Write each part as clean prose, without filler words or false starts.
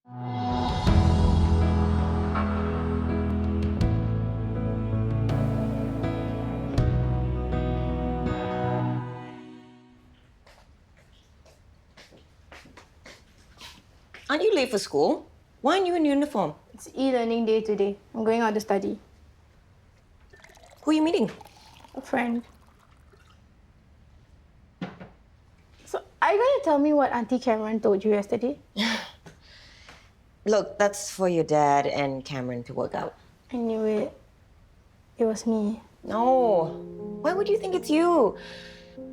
Aren't you late for school? Why aren't you in uniform? It's e-learning day today. I'm going out to study. Who are you meeting? A friend. So, are you going to tell me what Auntie Cameron told you yesterday? Look, that's for your dad and Cameron to work out. I knew it. It was me. No. Why would you think it's you?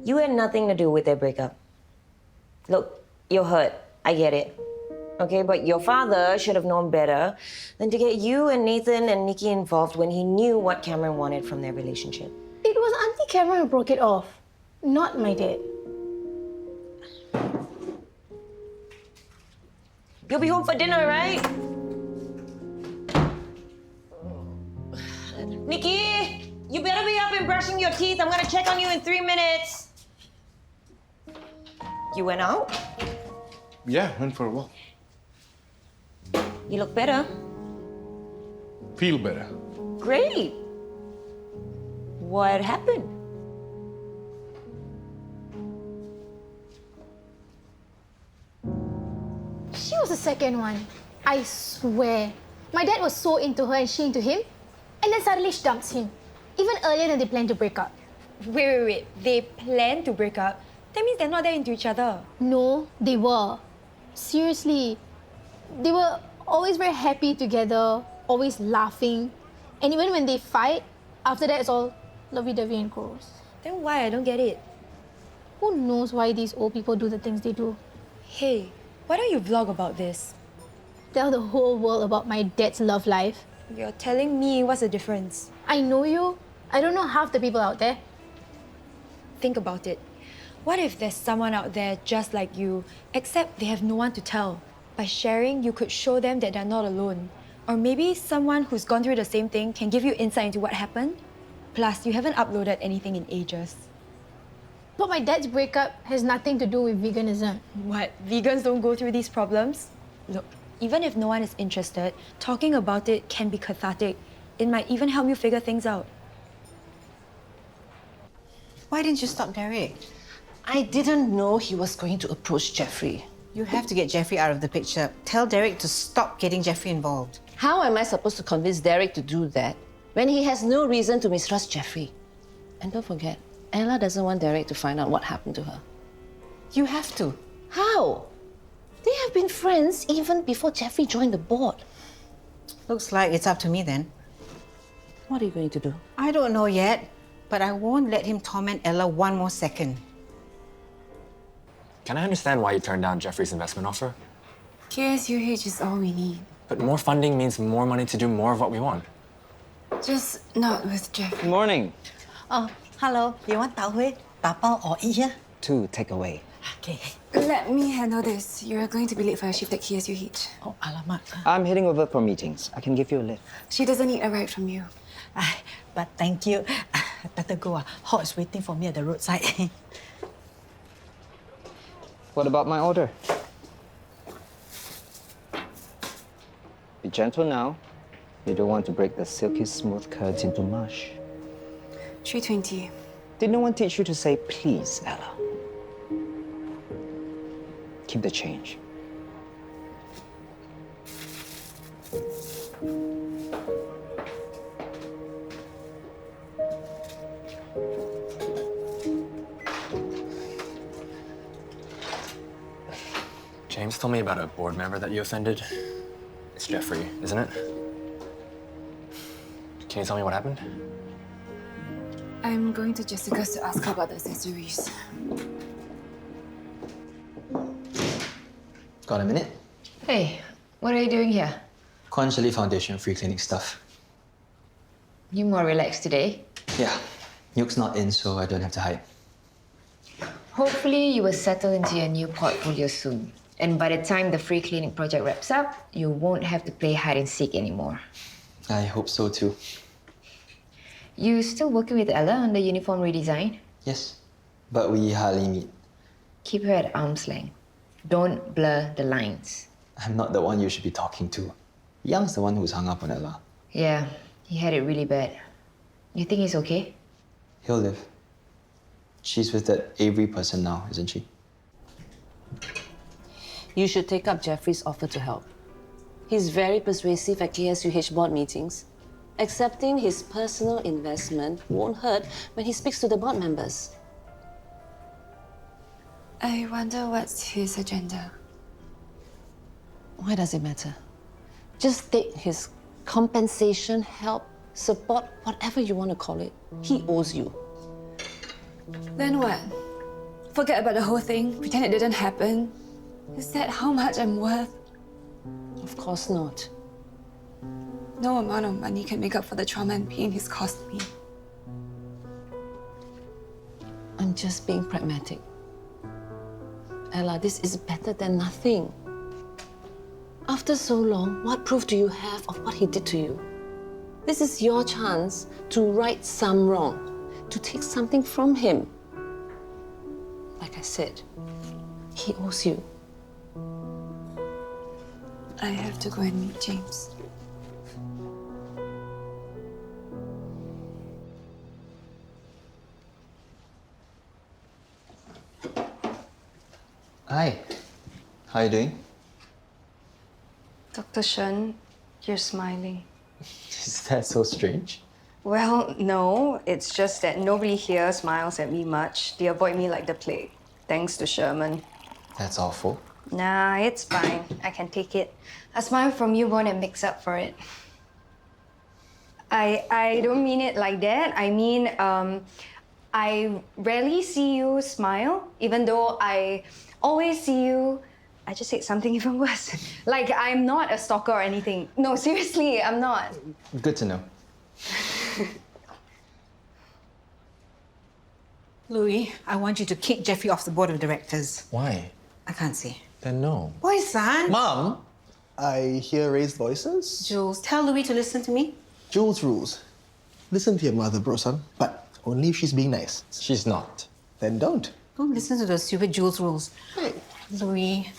You had nothing to do with their breakup. Look, you're hurt. I get it. Okay, but your father should have known better than to get you and Nathan and Nikki involved when he knew what Cameron wanted from their relationship. It was Auntie Cameron who broke it off, not my dad. You'll be home for dinner, right? Nikki, you better be up and brushing your teeth. I'm gonna check on you in 3 minutes. You went out? Yeah, went for a walk. You look better. Feel better. Great. What happened? She was the second one. I swear. My dad was so into her and she into him. And then suddenly she dumps him. Even earlier than they planned to break up. Wait. They planned to break up? That means they're not that into each other. No, they were. Seriously. They were always very happy together, always laughing. And even when they fight, after that it's all lovey-dovey and gross. Then why? I don't get it. Who knows why these old people do the things they do? Hey, why don't you vlog about this? Tell the whole world about my dad's love life. You're telling me what's the difference. I know you. I don't know half the people out there. Think about it. What if there's someone out there just like you, except they have no one to tell? By sharing, you could show them that they're not alone. Or maybe someone who's gone through the same thing can give you insight into what happened. Plus, you haven't uploaded anything in ages. But my dad's breakup has nothing to do with veganism. What? Vegans don't go through these problems? Look, even if no one is interested, talking about it can be cathartic. It might even help you figure things out. Why didn't you stop Derek? I didn't know he was going to approach Jeffrey. You have to get Jeffrey out of the picture. Tell Derek to stop getting Jeffrey involved. How am I supposed to convince Derek to do that when he has no reason to mistrust Jeffrey? And don't forget, Ella doesn't want Derek to find out what happened to her. You have to. How? They have been friends even before Jeffrey joined the board. Looks like it's up to me then. What are you going to do? I don't know yet, but I won't let him torment Ella one more second. Can I understand why you turned down Jeffrey's investment offer? KSUH is all we need. But more funding means more money to do more of what we want. Just not with Jeff. Good morning. Oh, hello. You want tau hui, tapao or eat here? 2 takeaway. Okay. Let me handle this. You're going to be late for your shift at KSUH. Oh, alamak. I'm heading over for meetings. I can give you a lift. She doesn't need a ride from you. But thank you. I better go. Hot is waiting for me at the roadside. What about my order? Be gentle now. You don't want to break the silky smooth curds into mush. 320. Did no one teach you to say please, Ella? Keep the change. James told me about a board member that you offended. It's Jeffrey, isn't it? Can you tell me what happened? I'm going to Jessica's to ask her about the accessories. Got a minute? Hey, what are you doing here? Conchally Foundation free clinic stuff. You more relaxed today? Yeah, Nuke's not in, so I don't have to hide. Hopefully you will settle into your new portfolio soon. And by the time the free clinic project wraps up, you won't have to play hide and seek anymore. I hope so too. You still working with Ella on the uniform redesign? Yes, but we hardly meet. Keep her at arm's length. Don't blur the lines. I'm not the one you should be talking to. Young's the one who's hung up on Ella. Yeah, he had it really bad. You think he's okay? He'll live. She's with that Avery person now, isn't she? You should take up Jeffrey's offer to help. He's very persuasive at KSUH board meetings. Accepting his personal investment won't hurt when he speaks to the board members. I wonder what's his agenda. Why does it matter? Just take his compensation, help, support, whatever you want to call it. He owes you. Then what? Forget about the whole thing, pretend it didn't happen? Is that how much I'm worth? Of course not. No amount of money can make up for the trauma and pain he's caused me. I'm just being pragmatic. Ella, this is better than nothing. After so long, what proof do you have of what he did to you? This is your chance to right some wrong, to take something from him. Like I said, he owes you. I have to go and meet James. Hi. How are you doing? Dr. Shen, you're smiling. Is that so strange? Well, no, it's just that nobody here smiles at me much. They avoid me like the plague, thanks to Sherman. That's awful. Nah, it's fine. I can take it. A smile from you won't makes up for it. I don't mean it like that. I mean, I rarely see you smile, even though I always see you. I just said something even worse. Like, I'm not a stalker or anything. No, seriously, I'm not. Good to know. Louis, I want you to kick Jeffrey off the board of directors. Why? I can't see. Then no. Why, son? Mom! I hear raised voices. Jules, tell Louis to listen to me. Jules rules. Listen to your mother, bro, son. But only if she's being nice. She's not. Then don't. Don't listen to those stupid Jules rules. Louis,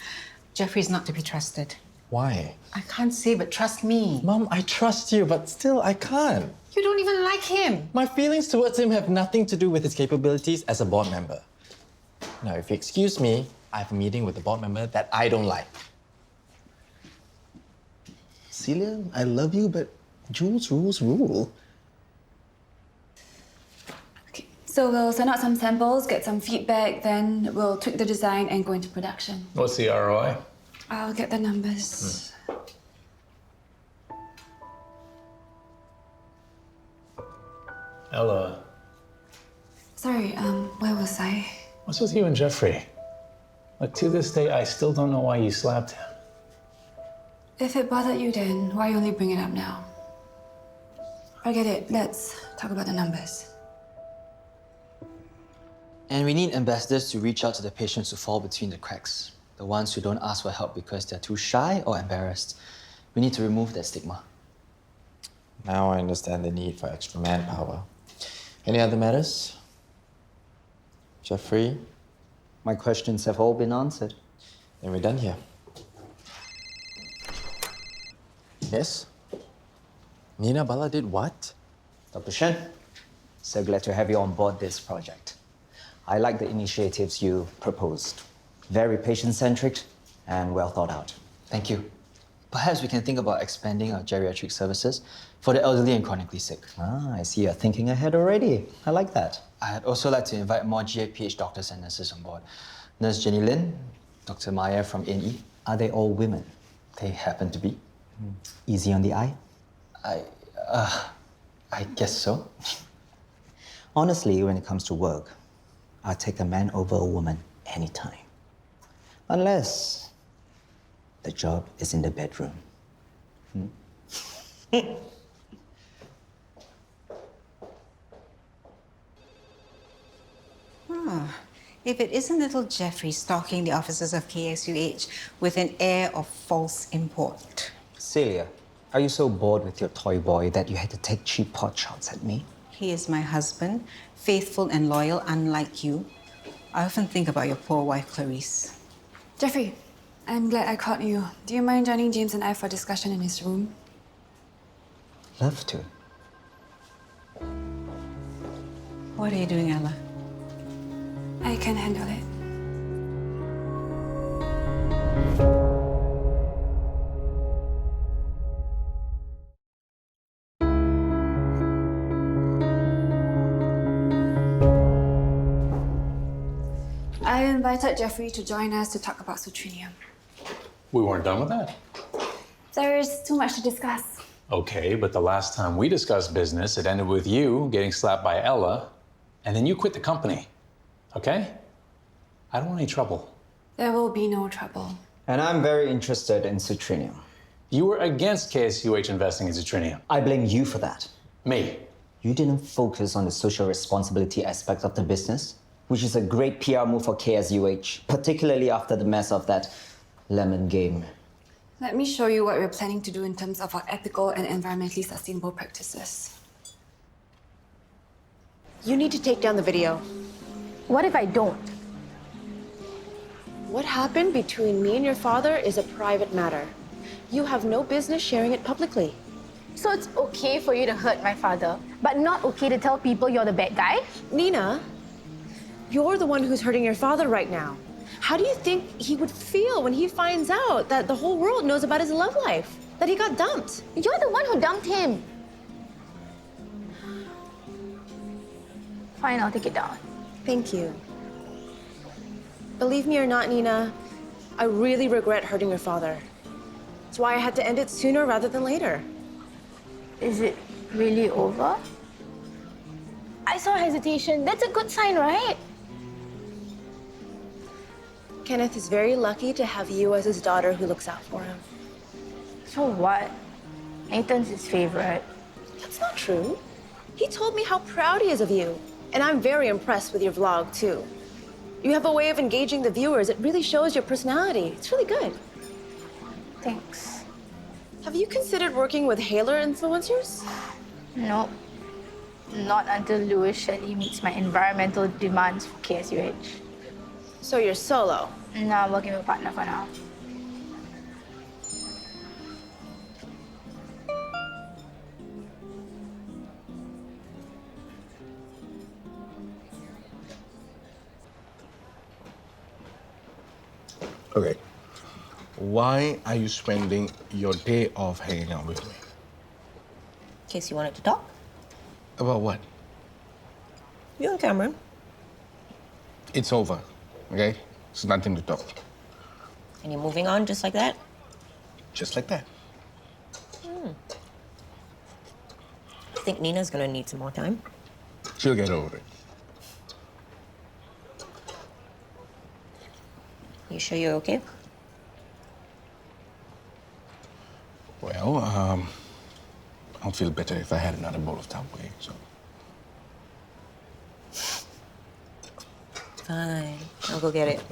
Jeffrey's not to be trusted. Why? I can't say, but trust me. Mom, I trust you, but still, I can't. You don't even like him. My feelings towards him have nothing to do with his capabilities as a board member. Now, if you excuse me, I have a meeting with a board member that I don't like. Celia, I love you, but Jules rules rule. Okay, so we'll send out some samples, get some feedback, then we'll tweak the design and go into production. What's the ROI? I'll get the numbers. Ella, Sorry, where was I? what's with you and Jeffrey? Like, to this day, I still don't know why you slapped him. If it bothered you then, why only bring it up now? Forget it, let's talk about the numbers. And we need ambassadors to reach out to the patients who fall between the cracks. The ones who don't ask for help because they're too shy or embarrassed. We need to remove that stigma. Now I understand the need for extra manpower. Any other matters? Jeffrey? My questions have all been answered. Then we're done here. Yes? Nina Bala did what? Dr. Shen, so glad to have you on board this project. I like the initiatives you proposed. Very patient-centric and well thought out. Thank you. Perhaps we can think about expanding our geriatric services for the elderly and chronically sick. Ah, I see you're thinking ahead already. I like that. I'd also like to invite more GAPH doctors and nurses on board. Nurse Jenny Lin, Dr. Maya from A&E. Are they all women? They happen to be. Easy on the eye? I guess so. Honestly, when it comes to work, I'll take a man over a woman anytime. Unless the job is in the bedroom. If it isn't little Jeffrey stalking the offices of KSUH with an air of false import. Celia, are you so bored with your toy boy that you had to take cheap pot shots at me? He is my husband, faithful and loyal, unlike you. I often think about your poor wife, Clarice. Jeffrey, I'm glad I caught you. Do you mind joining James and I for discussion in his room? Love to. What are you doing, Ella? I can handle it. I invited Jeffrey to join us to talk about Sutrinium. We weren't done with that. There is too much to discuss. Okay, but the last time we discussed business, it ended with you getting slapped by Ella, and then you quit the company. Okay? I don't want any trouble. There will be no trouble. And I'm very interested in Sutrinium. You were against KSUH investing in Citrinium. I blame you for that. Me? You didn't focus on the social responsibility aspect of the business, which is a great PR move for KSUH, particularly after the mess of that lemon game. Let me show you what we're planning to do in terms of our ethical and environmentally sustainable practices. You need to take down the video. What if I don't? What happened between me and your father is a private matter. You have no business sharing it publicly. So it's okay for you to hurt my father, but not okay to tell people you're the bad guy? Nina, you're the one who's hurting your father right now. How do you think he would feel when he finds out that the whole world knows about his love life? That he got dumped? You're the one who dumped him. Fine, I'll take it down. Thank you. Believe me or not, Nina, I really regret hurting your father. That's why I had to end it sooner rather than later. Is it really over? I saw hesitation. That's a good sign, right? Kenneth is very lucky to have you as his daughter who looks out for him. So what? Nathan's his favorite. That's not true. He told me how proud he is of you. And I'm very impressed with your vlog, too. You have a way of engaging the viewers. It really shows your personality. It's really good. Thanks. Have you considered working with Haler influencers? Nope. Not until Louis Shelley meets my environmental demands for KSUH. So you're solo? No, I'm working with a partner for now. Okay. Why are you spending your day off hanging out with me? In case you wanted to talk. About what? You and Cameron. It's over, okay? It's nothing to talk. And you're moving on just like that? Just like that. I think Nina's gonna need some more time. She'll get over it. You sure you're okay? Well, I'll feel better if I had another bowl of Tupperware, so. Fine. I'll go get it.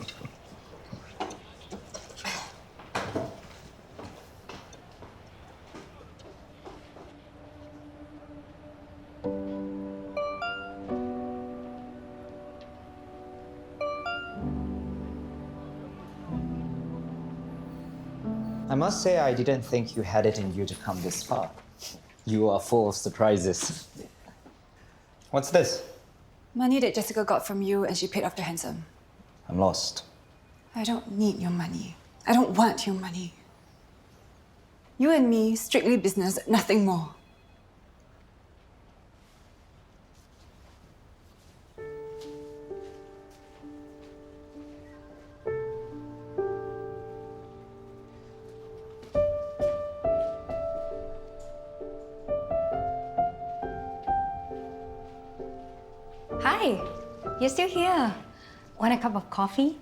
I must say, I didn't think you had it in you to come this far. You are full of surprises. What's this? Money that Jessica got from you and she paid off the handsome. I'm lost. I don't need your money. I don't want your money. You and me, strictly business, nothing more. Hi, you're still here. Want a cup of coffee?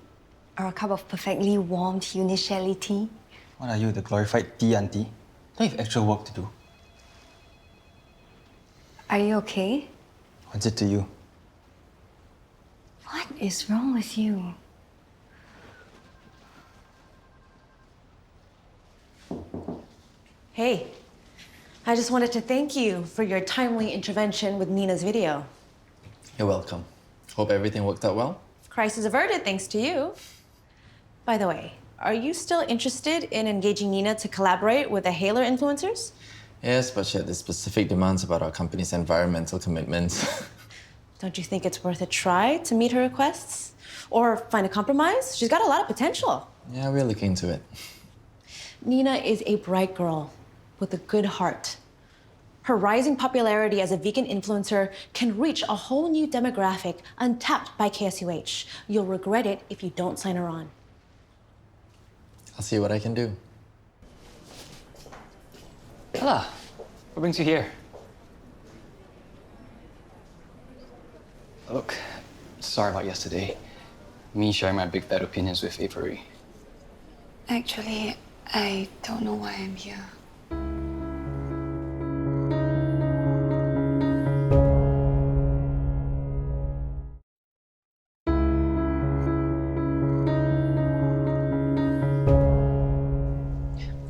Or a cup of perfectly warmed Unishelly tea? What are you, the glorified tea auntie? Don't you have actual work to do? Are you okay? What's it to you? What is wrong with you? Hey, I just wanted to thank you for your timely intervention with Nina's video. You're welcome. Hope everything worked out well. Crisis averted thanks to you. By the way, Are you still interested in engaging Nina to collaborate with the Haler influencers? Yes, but she had the specific demands about our company's environmental commitments. Don't you think it's worth a try to meet her requests? Or find a compromise? She's got a lot of potential. Yeah, we're looking into it. Nina is a bright girl with a good heart. Her rising popularity as a vegan influencer can reach a whole new demographic untapped by KSUH. You'll regret it if you don't sign her on. I'll see what I can do. Ella, what brings you here? Look, sorry about yesterday. Me sharing my big bad opinions with Avery. Actually, I don't know why I'm here.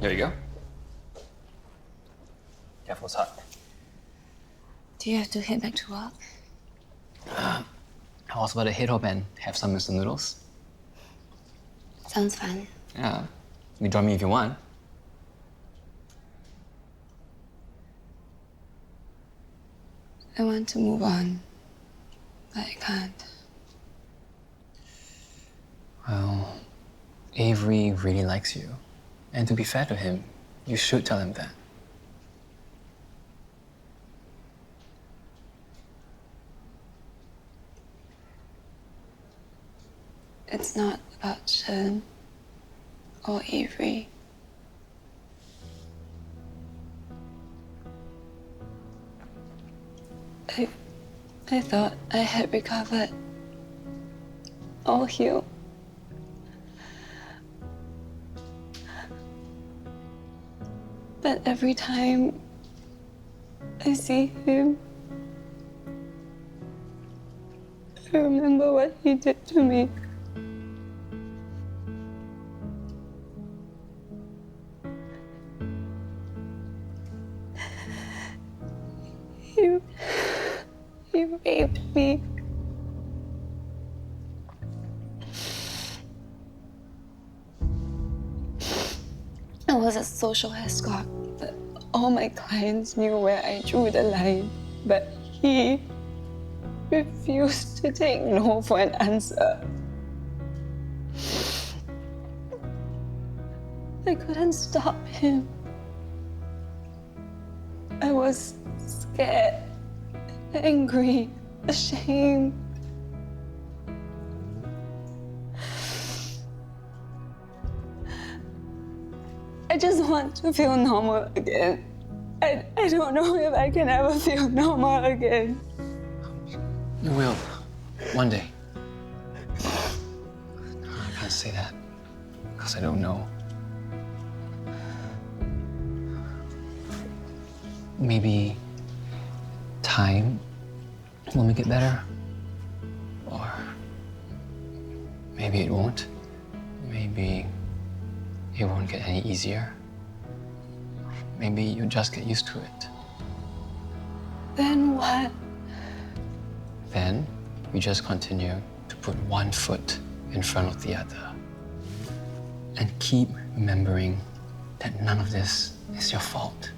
There you go. Careful, it's hot. Do you have to head back to work? I was about to head home and have some instant noodles. Sounds fun. Yeah, you join me if you want. I want to move on, but I can't. Well, Avery really likes you. And to be fair to him, you should tell him that. It's not about Shen or Avery. I thought I had recovered, all healed. But every time I see him, I remember what he did to me. He raped me. I was a social escort, but all my clients knew where I drew the line. But he refused to take no for an answer. I couldn't stop him. I was scared, angry, ashamed. I just want to feel normal again. I don't know if I can ever feel normal again. You will. One day. I can't say that because I don't know. Maybe time will make it better. Or maybe it won't. Maybe it won't get any easier. Maybe you'll just get used to it. Then what? Then we just continue to put one foot in front of the other. And keep remembering that none of this is your fault.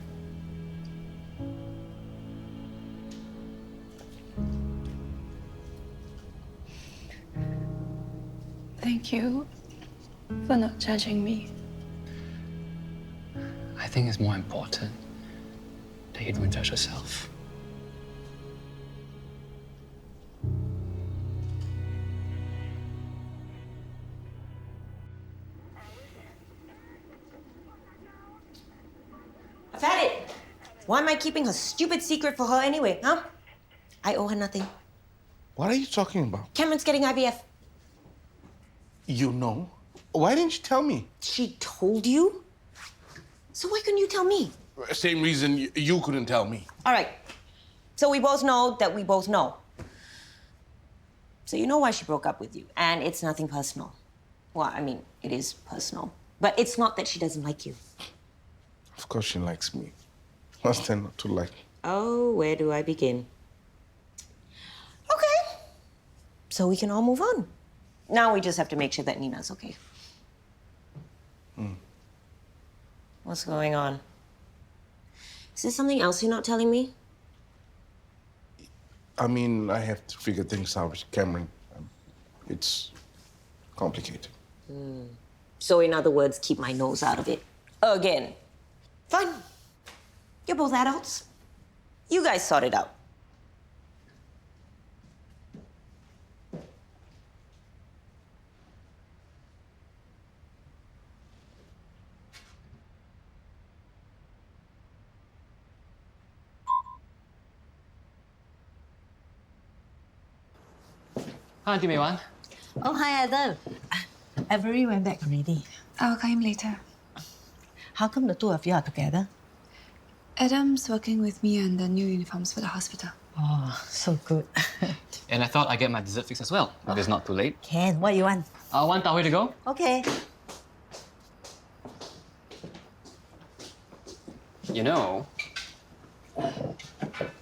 Thank you for not judging me. I think it's more important that you don't judge yourself. I've had it. Why am I keeping her stupid secret for her anyway, huh? I owe her nothing. What are you talking about? Cameron's getting IVF. You know? Why didn't you tell me? She told you? So why couldn't you tell me? Same reason you couldn't tell me. All right. So we both know that we both know. So you know why she broke up with you. And it's nothing personal. Well, I mean, it is personal. But it's not that she doesn't like you. Of course she likes me. What's there not to like? Oh, where do I begin? Okay. So we can all move on. Now we just have to make sure that Nina's okay. What's going on? Is there something else you're not telling me? I mean, I have to figure things out with Cameron. It's complicated. So in other words, keep my nose out of it. Again. Fine. You're both adults. You guys sort it out. Hi, Auntie Mei Wan. Oh, hi, Adam. Avery went back already. I'll call him later. How come the two of you are together? Adam's working with me on the new uniforms for the hospital. Oh, so good. And I thought I'd get my dessert fix as well, if it's not too late. Ken, what you want? One tau to go. Okay. You know,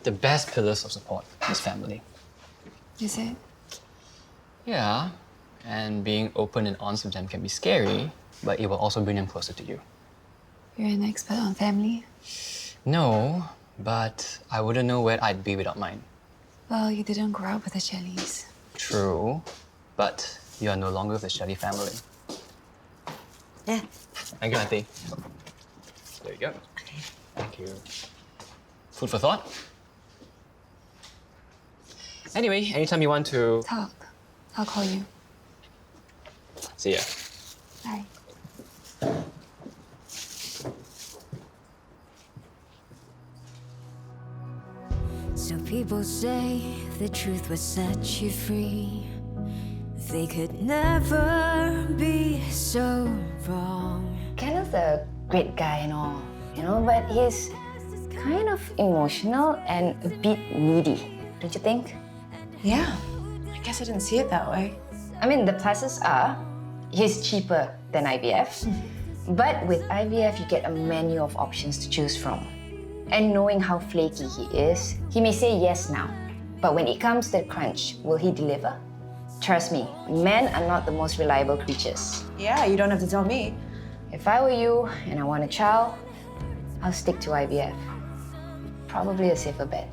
the best pillars of support is family. Is it? Yeah, and being open and honest with them can be scary, but it will also bring them closer to you. You're an expert on family. No, but I wouldn't know where I'd be without mine. Well, you didn't grow up with the Shelleys. True, but you are no longer with the Shelley family. Yeah. Thank you, Auntie. There you go. Thank you. Food for thought? Anyway, anytime you want to... Talk. I'll call you. See ya. Bye. So people say the truth would set you free. They could never be so wrong. Kenneth's a great guy and all, but he's kind of emotional and a bit needy, don't you think? Yeah, I guess I didn't see it that way. I mean, the pluses are he's cheaper than IVF, but with IVF you get a menu of options to choose from. And knowing how flaky he is, he may say yes now, but when it comes to the crunch, will he deliver? Trust me, men are not the most reliable creatures. Yeah, you don't have to tell me. If I were you and I want a child, I'll stick to IVF. Probably a safer bet.